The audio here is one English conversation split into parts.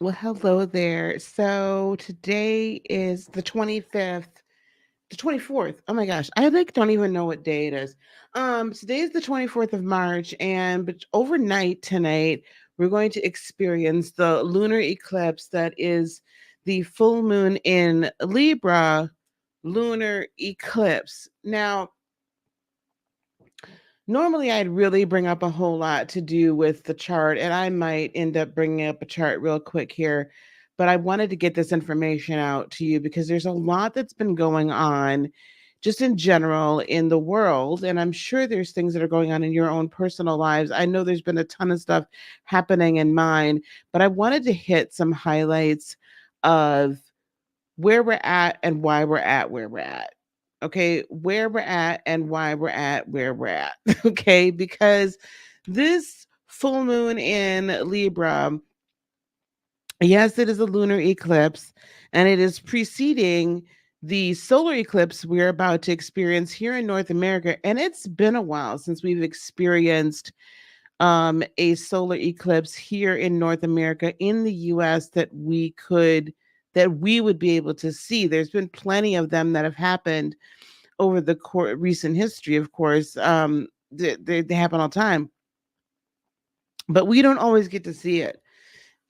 Well, hello there. So today is the 25th, the 24th. Oh my gosh, I like don't even know what day it is. Today is the 24th of March, and but overnight tonight we're going to experience the lunar eclipse that is the full moon in Libra lunar eclipse. Now, normally I'd really bring up a whole lot to do with the chart, and I might end up bringing up a chart real quick here, but I wanted to get this information out to you because there's a lot that's been going on just in general in the world, and I'm sure there's things that are going on in your own personal lives. I know there's been a ton of stuff happening in mine, but I wanted to hit some highlights of where we're at and why we're at where we're at. Okay, where we're at and why we're at where we're at. Okay, because this full moon in Libra, yes, it is a lunar eclipse, and it is preceding the solar eclipse we're about to experience here in North America. And it's been a while since we've experienced a solar eclipse here in North America, in the US, that we would be able to see. There's been plenty of them that have happened over the recent history, of course. They happen all the time, but we don't always get to see it.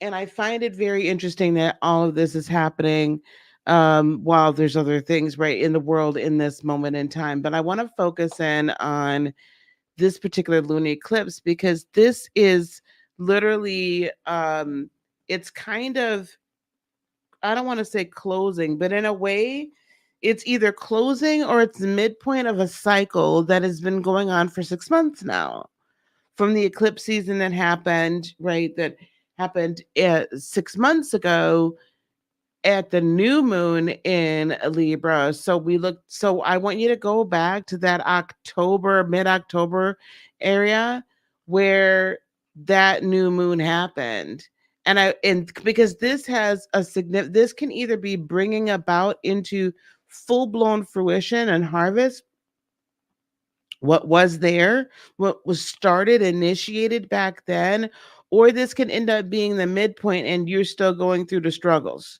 And I find it very interesting that all of this is happening while there's other things right in the world in this moment in time. But I want to focus in on this particular lunar eclipse because this is literally it's kind of, I don't want to say closing, but in a way it's either closing or it's the midpoint of a cycle that has been going on for 6 months now, from the eclipse season that happened, right, that happened 6 months ago at the new moon in Libra. So I want you to go back to that October, mid-October area where that new moon happened. And because this has a significant, this can either be bringing about into full-blown fruition and harvest what was there, what was started, initiated back then, or this can end up being the midpoint and you're still going through the struggles.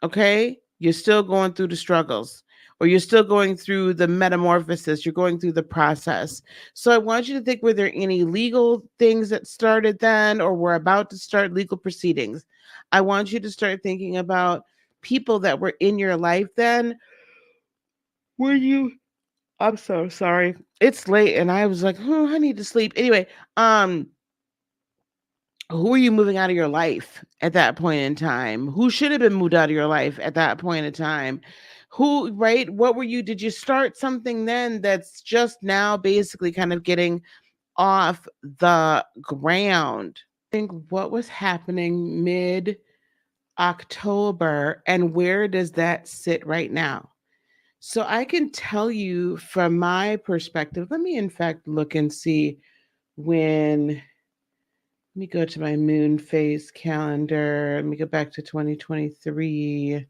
Okay, you're still going through the struggles, or you're still going through the metamorphosis, you're going through the process. So I want you to think, were there any legal things that started then or were about to start legal proceedings? I want you to start thinking about people that were in your life then. Were you, I'm so sorry, it's late and I was like, oh, I need to sleep anyway. um who are you moving out of your life at that point in time? Who should have been moved out of your life at that point in time? Who, right? What were you? Did you start something then that's just now basically kind of getting off the ground? Think what was happening mid October and where does that sit right now? So I can tell you from my perspective, let me in fact look and see when. Let me go to my moon phase calendar. Let me go back to 2023.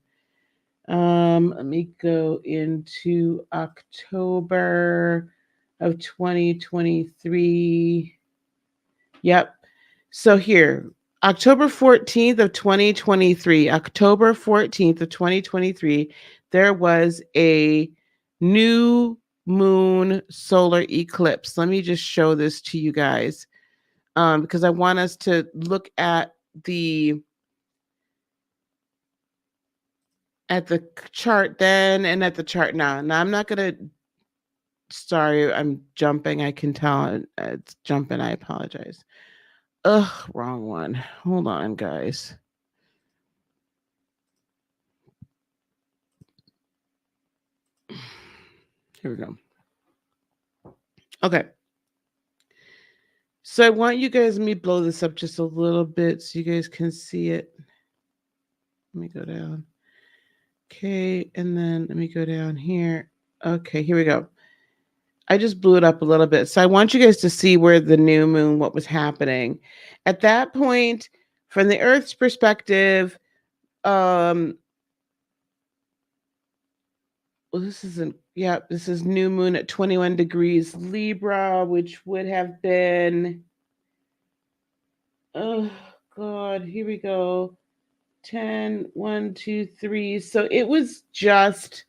Let me go into October of 2023. Yep. So here, October 14th of 2023, October 14th of 2023, there was a new moon solar eclipse. Let me just show this to you guys. Because I want us to look the at the chart then and at the chart now. Now I'm not gonna. Sorry, I'm jumping. I can tell it's jumping. I apologize. Ugh, wrong one. Hold on, guys. Here we go. Okay. So I want you guys, let me blow this up just a little bit so you guys can see it. Let me go down. Okay, and then let me go down here. Okay, here we go. I just blew it up a little bit. So I want you guys to see where the new moon, what was happening. At that point, from the Earth's perspective, well, this isn't, yeah, this is new moon at 21 degrees Libra, which would have been, oh God, God, here we go. 10, 1, 2, 3. So it was just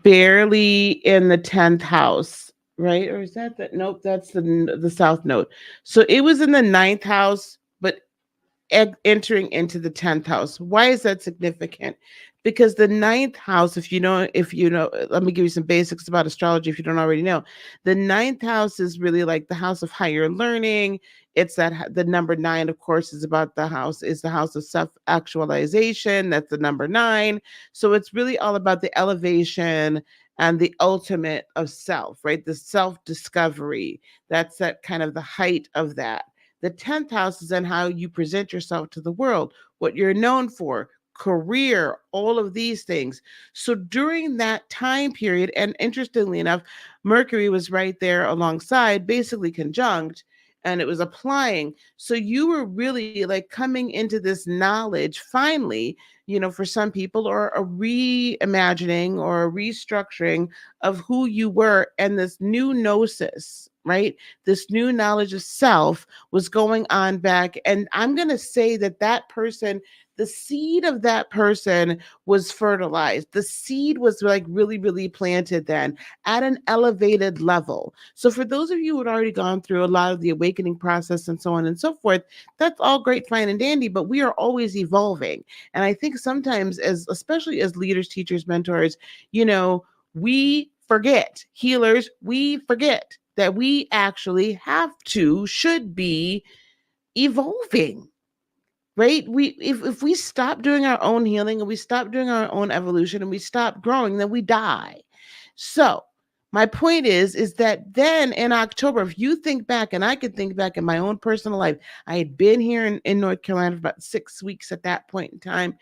barely in the 10th house, right? Or is that the, nope, that's the south node. So it was in the ninth house, but entering into the 10th house. Why is that significant? Because the ninth house, if you know, let me give you some basics about astrology if you don't already know. The ninth house is really like the house of higher learning. It's that the number nine, of course, is the house of self actualization. That's the number nine. So it's really all about the elevation and the ultimate of self, right? The self discovery. That's that kind of the height of that. The 10th house is on how you present yourself to the world, what you're known for, career, all of these things. So during that time period, and interestingly enough, Mercury was right there alongside, basically conjunct, and it was applying. So you were really like coming into this knowledge finally, for some people, or a reimagining or a restructuring of who you were and this new gnosis, right? This new knowledge of self was going on back. And I'm going to say that that person, the seed of that person was fertilized. The seed was like really, really planted then at an elevated level. So, for those of you who had already gone through a lot of the awakening process and so on and so forth, that's all great, fine, and dandy, but we are always evolving. And I think sometimes, especially as leaders, teachers, mentors, we forget, healers, we forget that we actually should be evolving, right? If we stop doing our own healing and we stop doing our own evolution and we stop growing, then we die. So my point is that then in October, if you think back, and I could think back in my own personal life, I had been here in North Carolina for about 6 weeks at that point in time.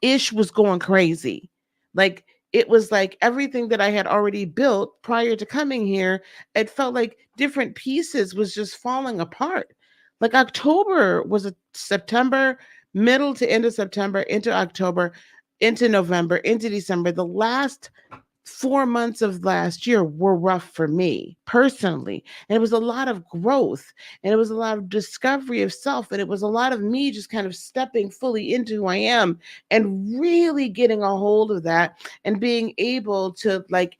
Ish was going crazy. Like, it was like everything that I had already built prior to coming here, it felt like different pieces was just falling apart. Like October was a September, middle to end of September, into October, into November, into December. The last 4 months of last year were rough for me personally. And it was a lot of growth, and it was a lot of discovery of self. And it was a lot of me just kind of stepping fully into who I am and really getting a hold of that and being able to like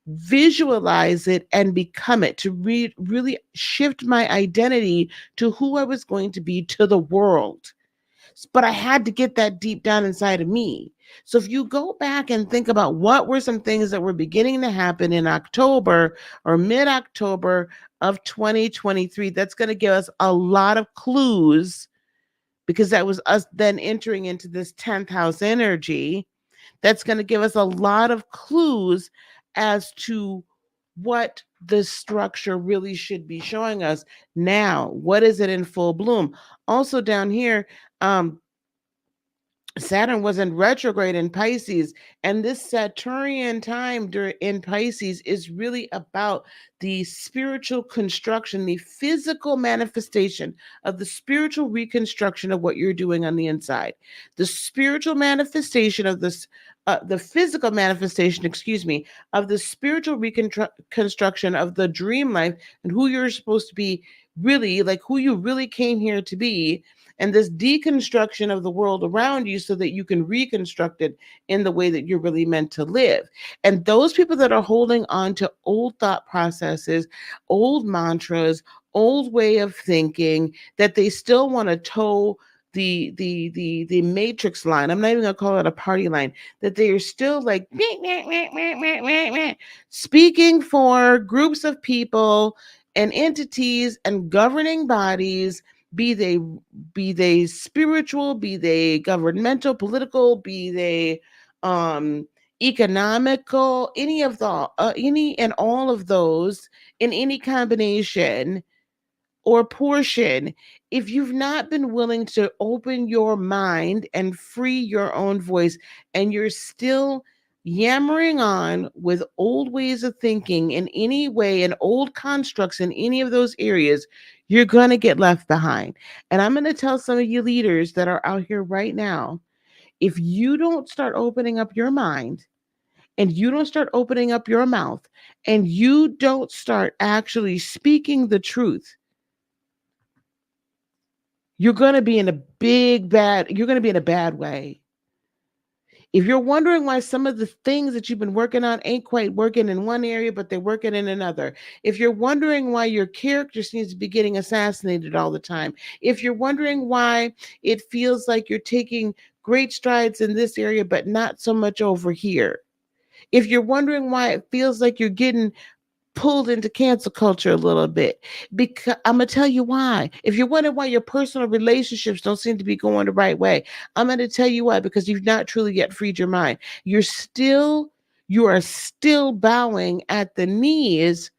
visualize it and become it, to really shift my identity to who I was going to be to the world. But I had to get that deep down inside of me. So if you go back and think about what were some things that were beginning to happen in October or mid-October of 2023, that's going to give us a lot of clues, because that was us then entering into this 10th house energy. That's going to give us a lot of clues as to what the structure really should be showing us now. What is it in full bloom? Also down here, Saturn was in retrograde in Pisces, and this Saturnian time in Pisces is really about the spiritual construction, the physical manifestation of the spiritual reconstruction of what you're doing on the inside, the spiritual manifestation of this. The physical manifestation, excuse me, of the spiritual reconstruction of the dream life and who you're supposed to be, really, like who you really came here to be, and this deconstruction of the world around you so that you can reconstruct it in the way that you're really meant to live. And those people that are holding on to old thought processes, old mantras, old way of thinking, that they still want to toe the matrix line. I'm not even gonna call it a party line. That they are still like speaking for groups of people and entities and governing bodies, be they spiritual, be they governmental, political, be they economical, any and all of those, in any combination or portion. If you've not been willing to open your mind and free your own voice, and you're still yammering on with old ways of thinking in any way and old constructs in any of those areas, you're going to get left behind. And I'm going to tell some of you leaders that are out here right now, if you don't start opening up your mind, and you don't start opening up your mouth, and you don't start actually speaking the truth, you're going to be in a you're going to be in a bad way. If you're wondering why some of the things that you've been working on ain't quite working in one area, but they're working in another, if you're wondering why your character seems to be getting assassinated all the time, if you're wondering why it feels like you're taking great strides in this area, but not so much over here, if you're wondering why it feels like you're getting pulled into cancel culture a little bit, because I'm gonna tell you why. If you're wondering why your personal relationships don't seem to be going the right way, I'm gonna tell you why, because you've not truly yet freed your mind. You are still bowing at the knees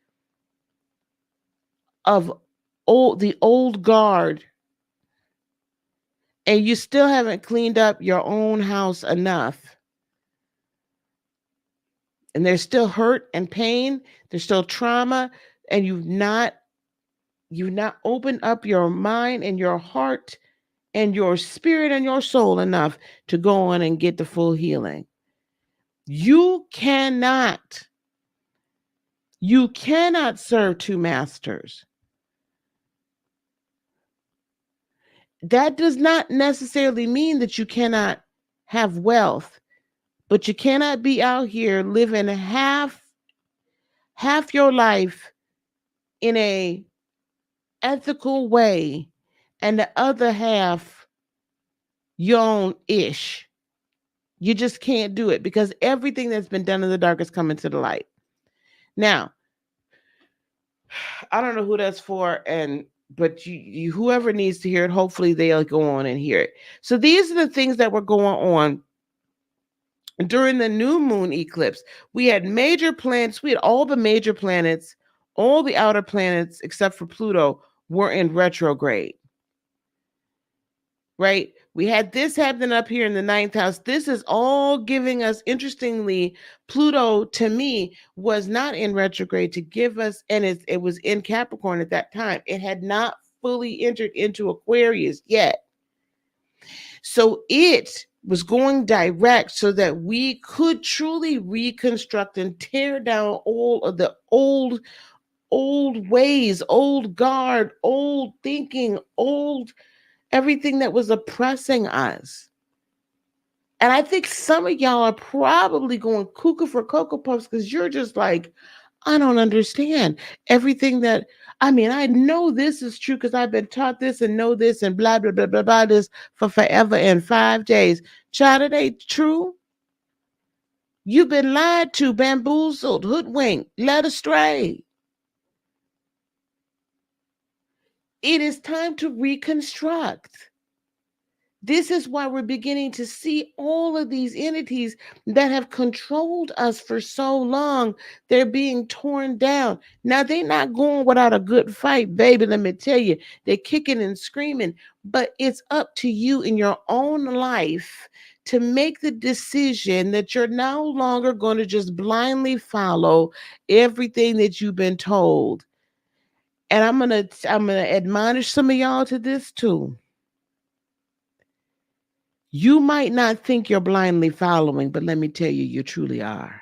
of the old guard, and you still haven't cleaned up your own house enough. And there's still hurt and pain, there's still trauma, and you've not opened up your mind and your heart and your spirit and your soul enough to go on and get the full healing. You cannot, you cannot serve two masters. That does not necessarily mean that you cannot have wealth, but you cannot be out here living half your life in a ethical way and the other half your own ish. You just can't do it, because everything that's been done in the dark is coming to the light. Now, I don't know who that's for, and but whoever needs to hear it, hopefully they'll go on and hear it. So these are the things that were going on during the new moon eclipse. We had major planets, we had all the major planets, all the outer planets except for Pluto were in retrograde. Right? We had this happening up here in the ninth house. This is all giving us, interestingly, Pluto to me was not in retrograde to give us, and it was in Capricorn at that time. It had not fully entered into Aquarius yet. So it was going direct so that we could truly reconstruct and tear down all of the old ways, old guard, old thinking, old everything that was oppressing us. And I think some of y'all are probably going cuckoo for Cocoa Puffs, because you're just like, I don't understand everything that, I mean, I know this is true because I've been taught this and know this and blah, blah, blah, blah, blah, this for forever and 5 days. Child, it ain't true. You've been lied to, bamboozled, hoodwinked, led astray. It is time to reconstruct. This is why we're beginning to see all of these entities that have controlled us for so long. They're being torn down. Now, they're not going without a good fight, baby. Let me tell you, they're kicking and screaming. But it's up to you in your own life to make the decision that you're no longer going to just blindly follow everything that you've been told. And I'm gonna admonish some of y'all to this too. You might not think you're blindly following, but let me tell you, you truly are.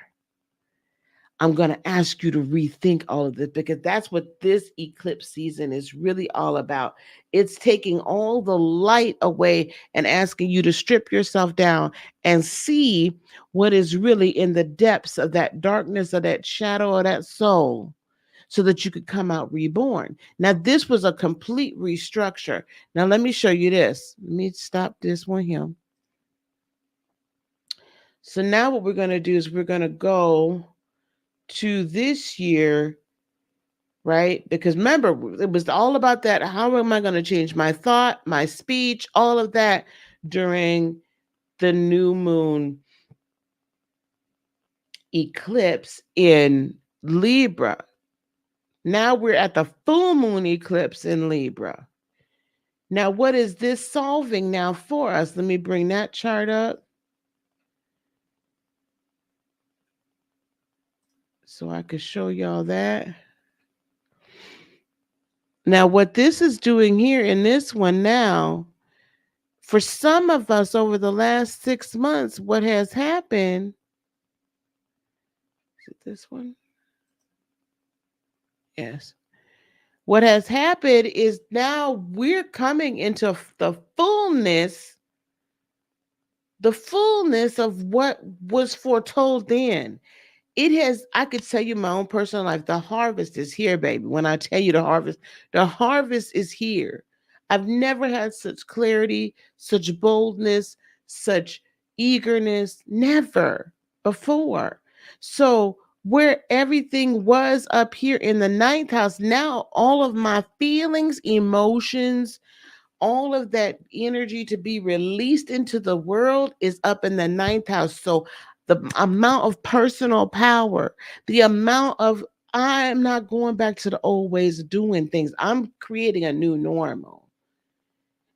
I'm going to ask you to rethink all of this, because that's what this eclipse season is really all about. It's taking all the light away and asking you to strip yourself down and see what is really in the depths of that darkness or that shadow or that soul, so that you could come out reborn. Now, this was a complete restructure. Now, let me show you this. Let me stop this one here. So now what we're going to do is we're going to go to this year, right? Because remember, it was all about that. How am I going to change my thought, my speech, all of that during the new moon eclipse in Libra? Now we're at the full moon eclipse in Libra. Now, what is this solving now for us? Let me bring that chart up so I could show y'all that. Now, what this is doing here in this one now, for some of us over the last 6 months, what has happened, is it this one? Yes. What has happened is now we're coming into the fullness of what was foretold then. It has, I could tell you my own personal life, the harvest is here, baby. When I tell you the harvest is here. I've never had such clarity, such boldness, such eagerness, never before. So where everything was up here in the ninth house, now all of my feelings, emotions, all of that energy to be released into the world is up in the ninth house. So the amount of personal power, the amount of, I'm not going back to the old ways of doing things. I'm creating a new normal.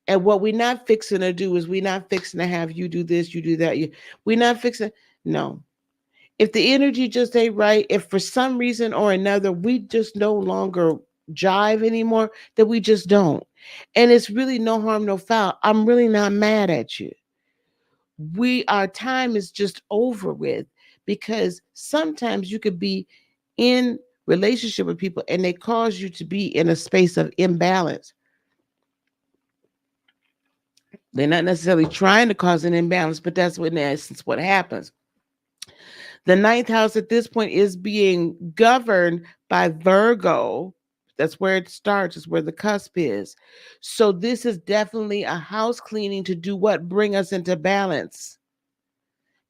And what we're not fixing to do is we're not fixing to have you do this, you do that. We're not fixing. No. If the energy just ain't right, if for some reason or another we just no longer jive anymore, then we just don't. And it's really no harm, no foul. I'm really not mad at you. Our time is just over with, because sometimes you could be in relationship with people and they cause you to be in a space of imbalance. They're not necessarily trying to cause an imbalance, but that's what in essence what happens. The ninth house at this point is being governed by Virgo. That's where it starts, is where the cusp is. So this is definitely a house cleaning to do what? Bring us into balance.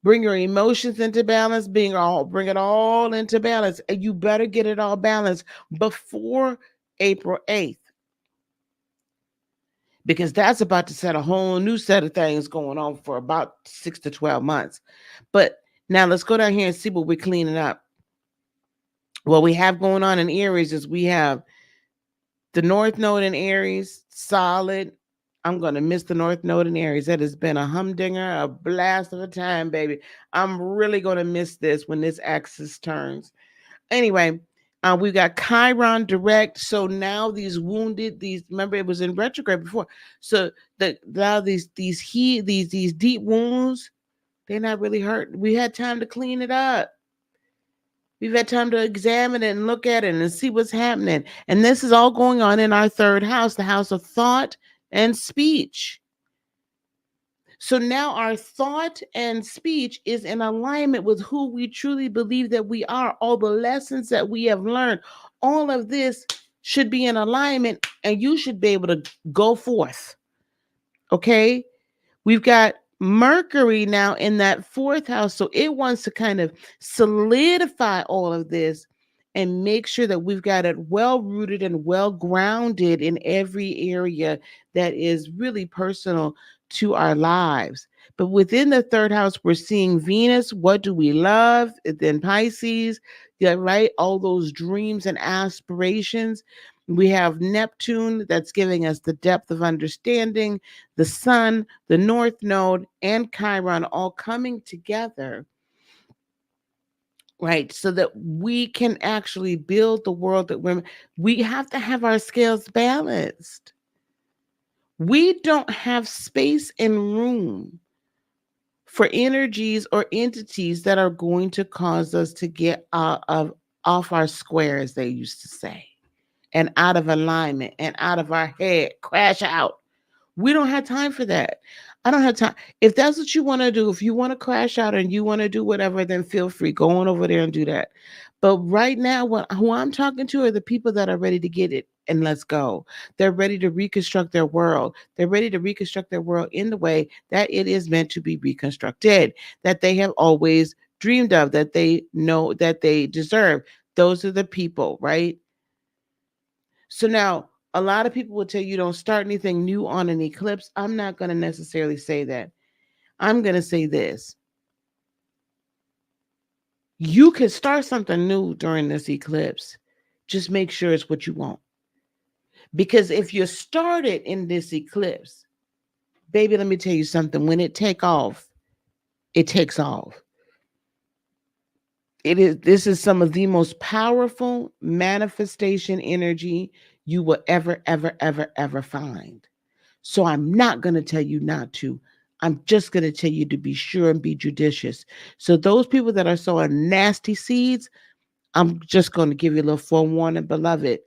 Bring your emotions into balance, bring it all into balance. And you better get it all balanced before April 8th. Because that's about to set a whole new set of things going on for about 6 to 12 months. But now let's go down here and see what we're cleaning up. What we have going on in Aries is we have the North Node in Aries, solid. I'm going to miss the North Node in Aries. That has been a humdinger, a blast of a time, baby. I'm really going to miss this when this axis turns. Anyway, we've got Chiron direct. So now these wounded, remember it was in retrograde before. So now these deep wounds, they're not really hurt. We had time to clean it up. We've had time to examine it and look at it and see what's happening. And this is all going on in our third house, the house of thought and speech. So now our thought and speech is in alignment with who we truly believe that we are. All the lessons that we have learned, all of this should be in alignment, and you should be able to go forth. Okay? We've got Mercury now in that fourth house. So it wants to kind of solidify all of this and make sure that we've got it well rooted and well grounded in every area that is really personal to our lives. But within the third house, we're seeing Venus. What do we love? Then Pisces, yeah, right? All those dreams and aspirations. We have Neptune that's giving us the depth of understanding, the Sun, the North Node, and Chiron all coming together, right? So that we can actually build the world that we have to have our scales balanced. We don't have space and room for energies or entities that are going to cause us to get off our square, as they used to say, and out of alignment and out of our head, crash out. We don't have time for that. I don't have time. If that's what you want to do, if you want to crash out and you want to do whatever, then feel free. Go on over there and do that. But right now, who I'm talking to are the people that are ready to get it and let's go. They're ready to reconstruct their world. They're ready to reconstruct their world in the way that it is meant to be reconstructed, that they have always dreamed of, that they know that they deserve. Those are the people, right? So now, a lot of people will tell you don't start anything new on an eclipse. I'm not going to necessarily say that. I'm going to say this. You can start something new during this eclipse. Just make sure it's what you want. Because if you started in this eclipse, baby, let me tell you something. When it takes off, it takes off. This is some of the most powerful manifestation energy you will ever find. So I'm not going to tell you not to. I'm just going to tell you to be sure and be judicious. So those people that are sowing nasty seeds, I'm just going to give you a little forewarning, beloved.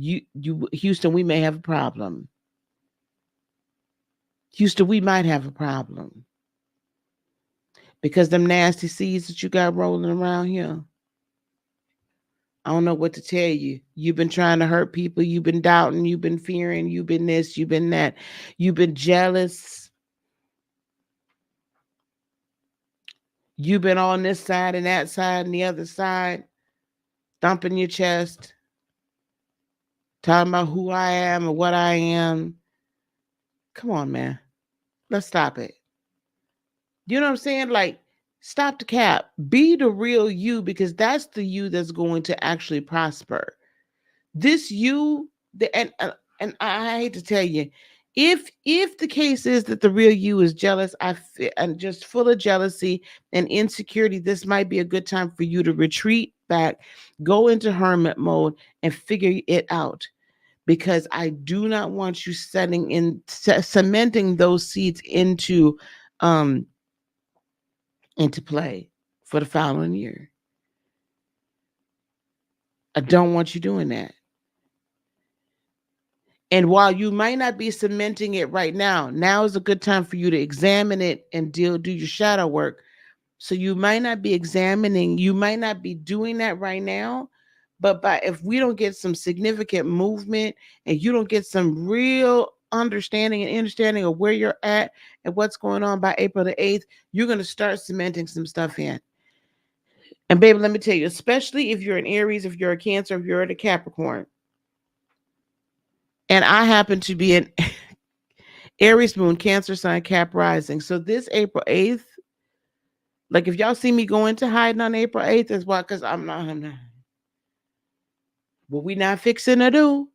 You Houston, we may have a problem. Houston, we might have a problem because them nasty seeds that you got rolling around here. I don't know what to tell you. You've been trying to hurt people. You've been doubting. You've been fearing. You've been this. You've been that. You've been jealous. You've been on this side and that side and the other side, thumping your chest, talking about who I am and what I am. Come on, man. Let's stop it. You know what I'm saying? Like, stop the cap. Be the real you because that's the you that's going to actually prosper. This you, and I hate to tell you, if the case is that the real you is jealous, and just full of jealousy and insecurity, this might be a good time for you to retreat back, go into hermit mode, and figure it out. Because I do not want you cementing those seeds um into play for the following year. I don't want you doing that. And while you might not be cementing it right now is a good time for you to examine it and do your shadow work. So you might not be examining, you might not be doing that right now, but if we don't get some significant movement and you don't get some real understanding of where you're at and what's going on by April the 8th, you're going to start cementing some stuff in. And baby, let me tell you, especially if you're an Aries, if you're a Cancer, if you're a Capricorn, and I happen to be an Aries moon, Cancer sign, Cap rising. So this April 8th, like if y'all see me going to hiding on April 8th, is why, because I'm not. What we not fixing to do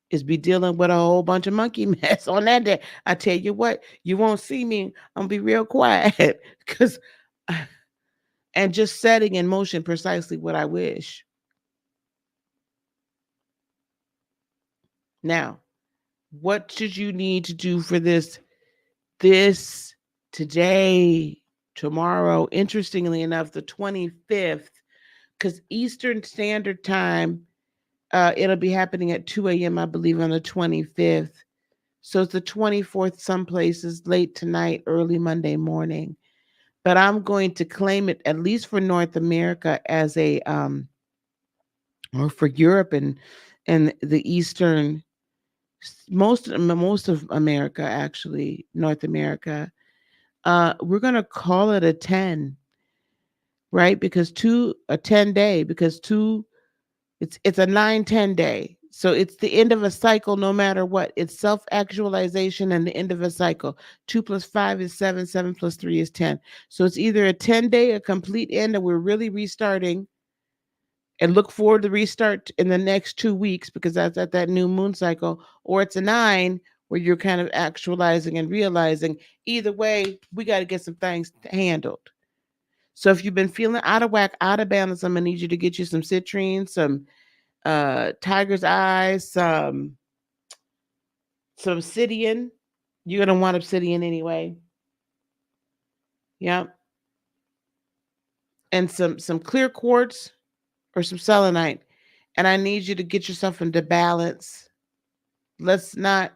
is be dealing with a whole bunch of monkey mess on that day. I tell you what, you won't see me. I'm gonna be real quiet because, and just setting in motion precisely what I wish. Now, what should you need to do for this today, tomorrow? Interestingly enough, the 25th, because Eastern Standard Time, it'll be happening at 2 a.m., I believe, on the 25th. So it's the 24th, some places late tonight, early Monday morning. But I'm going to claim it, at least for North America, as or for Europe and the Eastern, most of America, actually, North America. We're gonna call it a 10, right? Because a 10 day, because it's a 9-10 day. So it's the end of a cycle no matter what. It's self-actualization and the end of a cycle. 2 plus 5 is 7, 7 plus 3 is 10. So it's either a 10 day, a complete end, and we're really restarting and look forward to restart in the next 2 weeks because that's at that new moon cycle, or it's a 9 where you're kind of actualizing and realizing. Either way, we got to get some things handled. So if you've been feeling out of whack, out of balance, I'm gonna need you to get you some citrine, some tiger's eyes, some obsidian. You're gonna want obsidian anyway. Yep. And some clear quartz or some selenite. And I need you to get yourself into balance. Let's not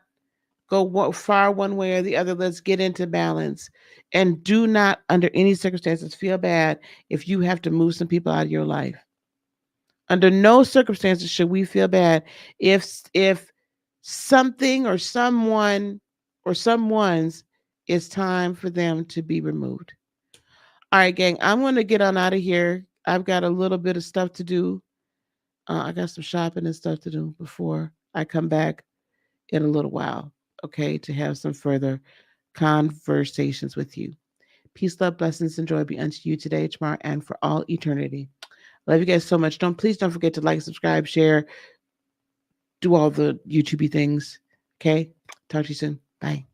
go far one way or the other. Let's get into balance. And do not, under any circumstances, feel bad if you have to move some people out of your life. Under no circumstances should we feel bad if something or someone or someone's it's time for them to be removed. All right, gang, I'm going to get on out of here. I've got a little bit of stuff to do. I got some shopping and stuff to do before I come back in a little while, okay, to have some further conversations with you. Peace, love, blessings, and joy be unto you today, tomorrow, and for all eternity. Love you guys so much. Please don't forget to like, subscribe, share, do all the YouTubey things. Okay? Talk to you soon. Bye.